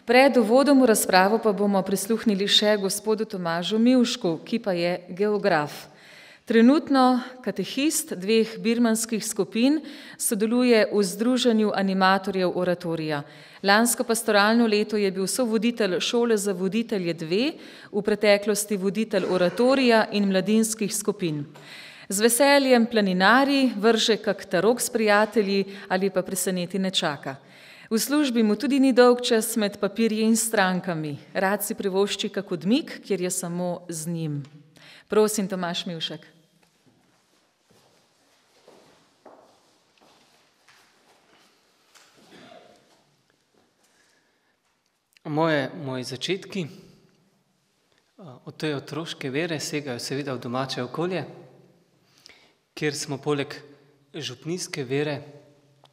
Pred uvodom v razpravo pa bomo prisluhnili še gospodu Tomažu Mivšku, ki pa je geograf. Trenutno katehist dveh birmanskih skupin sodeluje v Združenju animatorjev oratorija. Lansko pastoralno leto je bil sovoditelj šole za voditelje 2, v preteklosti voditelj oratorija in mladinskih skupin. Z veseljem planinari, vrže kak tarok s prijatelji ali pa preseneti ne čaka. V službi mu tudi ni dolg čas med papirji in strankami. Rad si privošči kak odmik, kjer je samo z njim. Prosim, Tomaž Mivšek. Moji začetki od te otroške vere segajo seveda v domače okolje, kjer smo poleg župnijske vere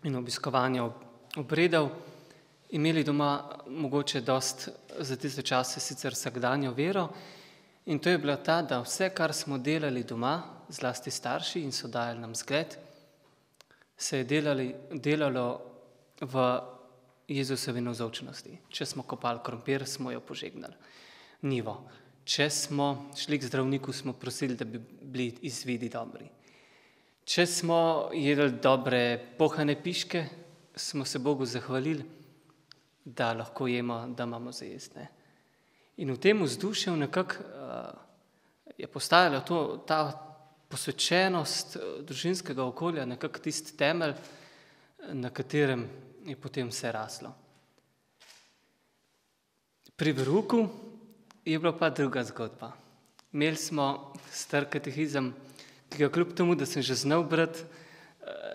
in obiskovanja obredov imeli doma mogoče dost za tiste čase sicer vsakdanjo vero, in to je bila ta, da vse, kar smo delali doma, zlasti starši in so dajali nam zgled, se je delalo v Jezusovi navzočnosti. Če smo kopali krompir, smo jo požegnali njivo. Če smo šli k zdravniku, smo prosili, da bi bili izvidi dobri. Če smo jedli dobre pohane piške, smo se Bogu zahvalili, da lahko jemo, da imamo za jesti. In v tem vzdušju nekako je postajala ta posvečenost družinskega okolja nekako tisti temelj, na katerem je potem vse raslo. Pri verouku je bila pa druga zgodba. Imeli smo star katehizem, ki ga kljub temu, da sem že znal brati,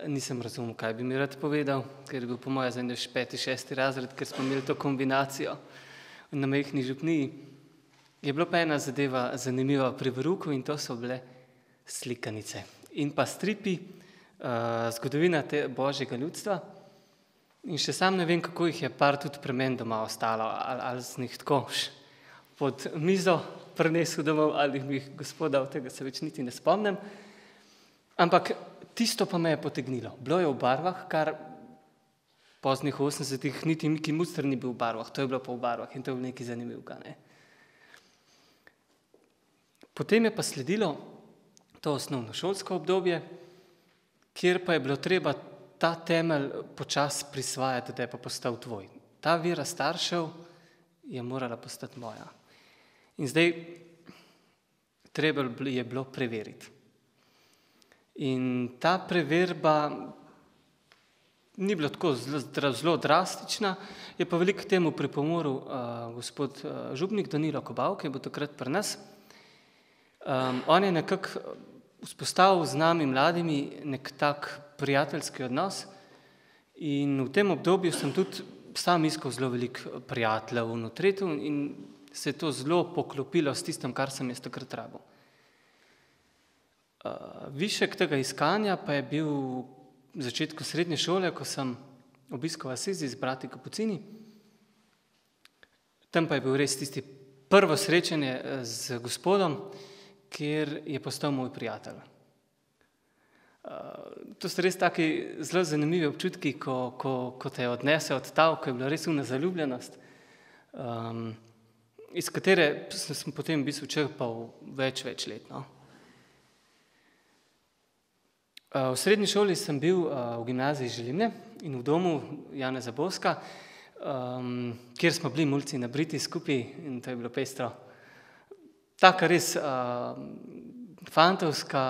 nisem razumel, kaj bi mi rad povedal, ker je bil po moje za 5., 6. razred, ker smo imeli to kombinacijo na majhni župniji. Je bila pa ena zadeva zanimiva pri verouku in to so bile slikanice. In pa stripi, zgodovina te božjega ljudstva. In še sam ne vem, kako jih je par tudi pri meni doma ostalo, ali z njih tako pod mizo prinesel domov, ali mi jih Gospod dal, tega se več niti ne spomnim. Ampak tisto pa me je potegnilo. Bilo je v barvah, kar poznih 80-ih niti Miki Muster ni bil v barvah, to je bilo pa v barvah in to je bilo nekaj zanimivega. Potem je pa sledilo to osnovnošolsko obdobje, kjer pa je bilo treba ta temelj počasi prisvajati, da je pa postal tvoj. Ta vera staršev je morala postati moja. In zdaj treba je bilo preveriti. In ta preverba ni bila tako zelo drastična, je pa veliko temu pripomoril gospod župnik Danilo Kobav, ki je bil takrat pri nas. On je nekako vzpostavil z nami mladimi nek tak prijateljski odnos in v tem obdobju sem tudi sam iskal zelo veliko prijateljev v Notretu in se je to zelo poklopilo s tistem, kar sem jaz takrat rabil. Višek tega iskanja pa je bil v začetku srednje šole, ko sem obiskal Asizi z brati Kapucini. Tam pa je bil res tisti prvo srečanje z Gospodom, kjer je postal moj prijatelj. To so res taki zelo zanimivi občutki, ko te odnese od tav, ko je bila res una zaljubljenost, iz katere sem potem v bistvu črpal več let. V srednji šoli sem bil v gimnaziji Želimne in v domu Janeza Boska, kjer smo bili mulci nabriti skupaj in to je bilo pestro. Taka res fantovska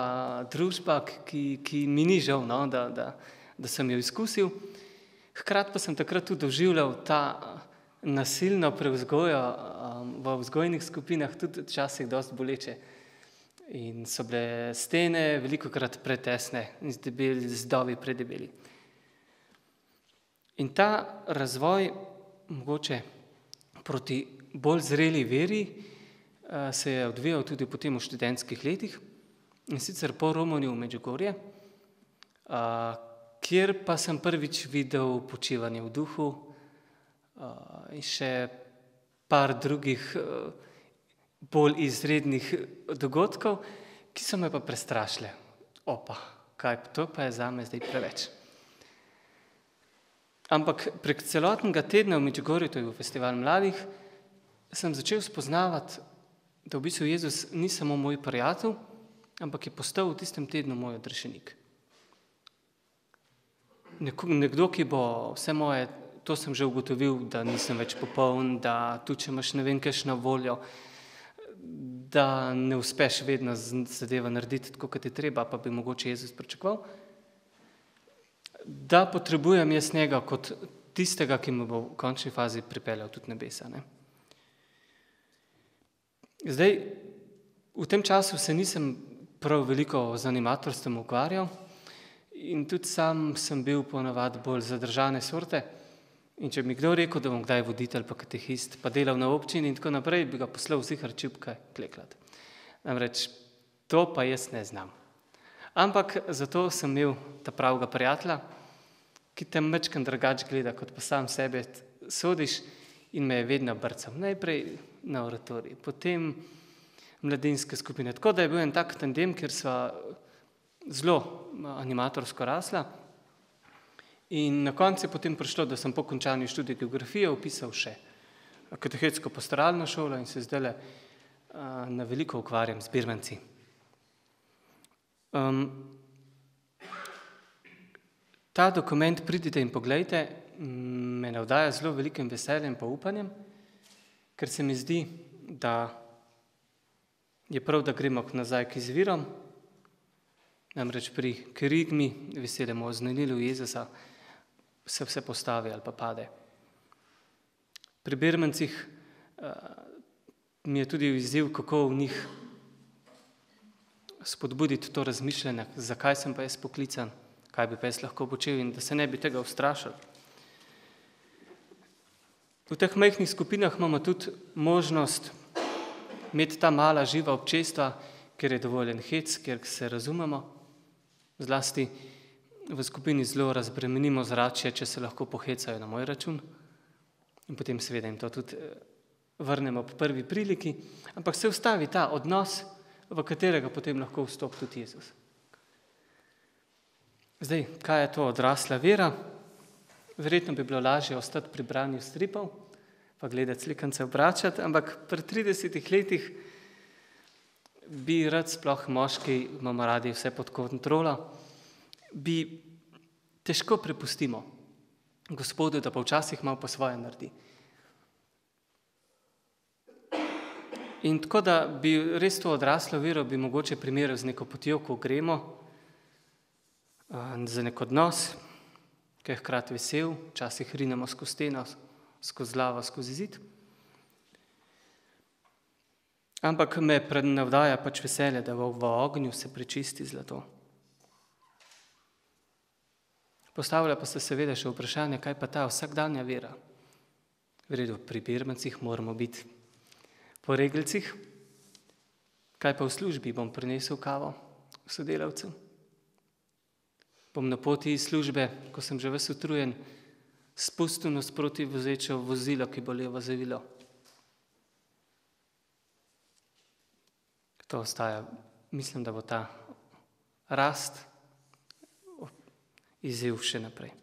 družba, ki mi ni žal, da sem jo izkusil. Hkrati pa sem takrat tudi doživljal ta nasilno prevzgojo v vzgojnih skupinah, tudi včasih dosti boleče. In so bile stene velikokrat pretesne in zidovi predebeli. In ta razvoj mogoče proti bolj zreli veri se je odvijal tudi potem v študentskih letih in sicer po Romunju v Medžugorje, kjer pa sem prvič videl počivanje v duhu in še par drugih bolj izrednih dogodkov, ki so me pa prestrašile. Opa, kaj to pa je zame zdaj preveč. Ampak prek celotnega tedna v Medžugorju, to je bil festival mladih, sem začel spoznavati, da v bistvu Jezus ni samo moj prijatelj, ampak je postal v tistem tednu moj odrešenik. Nekdo, ki bo vse moje, to sem že ugotovil, da nisem več popoln, da tudi če imaš ne vem kakšno voljo, da ne uspeš vedno zadeva narediti tako, kot je treba, pa bi mogoče Jezus pričakoval, da potrebujem jaz njega kot tistega, ki me bo v končni fazi pripeljal tudi nebesa. Ne? Zdaj, v tem času se nisem prav veliko z animatorstvom ukvarjal in tudi sam sem bil ponavadi bolj zadržane sorte. In če bi mi kdo rekel, da bom kdaj voditelj pa katehist, pa delal na občini in tako naprej, bi ga poslal vseh arčipkaj klekljati. Namreč, to pa jaz ne znam. Ampak zato sem imel ta pravega prijatelja, ki te mečkam drugače gleda, kot pa sam sebe sodiš in me je vedno brcal. Najprej na oratorij, potem mladinske skupine. Tako da je bil en tak tandem, kjer sva zelo animatorsko rasla. In na koncu je potem prišlo, da sem po končanju študija geografije vpisal še katehetsko pastoralno šolo in se zdajle na veliko ukvarjam z birmanci. Ta dokument Pridite in poglejte me navdaja zelo velikim veseljem pa upanjem, ker se mi zdi, da je prav, da gremo nazaj k izvirom, namreč pri kerigmi, veselemu oznanilu Jezusa, se vse postavi ali pa pade. Pri birmancih mi je tudi izziv, kako v njih spodbuditi to razmišljanje, zakaj sem pa jaz poklican, kaj bi pa jaz lahko počel in da se ne bi tega ustrašili. V teh majhnih skupinah imamo tudi možnost imeti ta mala živa občestva, kjer je dovoljen hec, kjer se razumemo, zlasti v skupini zelo razbremenimo zračje, če se lahko pohecajo na moj račun in potem seveda jim to tudi vrnemo po prvi priliki, ampak se ustavi ta odnos, v katerega potem lahko vstopi tudi Jezus. Zdaj, kaj je to odrasla vera? Verjetno bi bilo lažje ostati pri branju stripov, pa gledati slikance obračati, ampak pri 30 letih bi rad sploh moški, imamo radi vse pod kontrolo, bi težko prepustimo Gospodu, da pa včasih malo po svoje naredi. In tako da bi res to odraslo vero bi mogoče primerjal z neko potjo, ko gremo, za nek odnos, ki je hkrati vesel, včasih rinemo skozi steno, skozi glavo, skozi zid. Ampak me navdaja pač veselje, da v ognju se prečisti zlato. Postavlja pa se seveda še vprašanje, kaj pa ta vsakdanja vera. V redu, pri birmancih moramo biti po regelcih. Kaj pa v službi? Bom prinesel kavo sodelavcu? Bom na poti iz službe, ko sem že ves utrujen, spustil nasproti vozečo vozilo, ki bo levo zavilo? To ostaja, mislim, da bo ta rast izziv še naprej.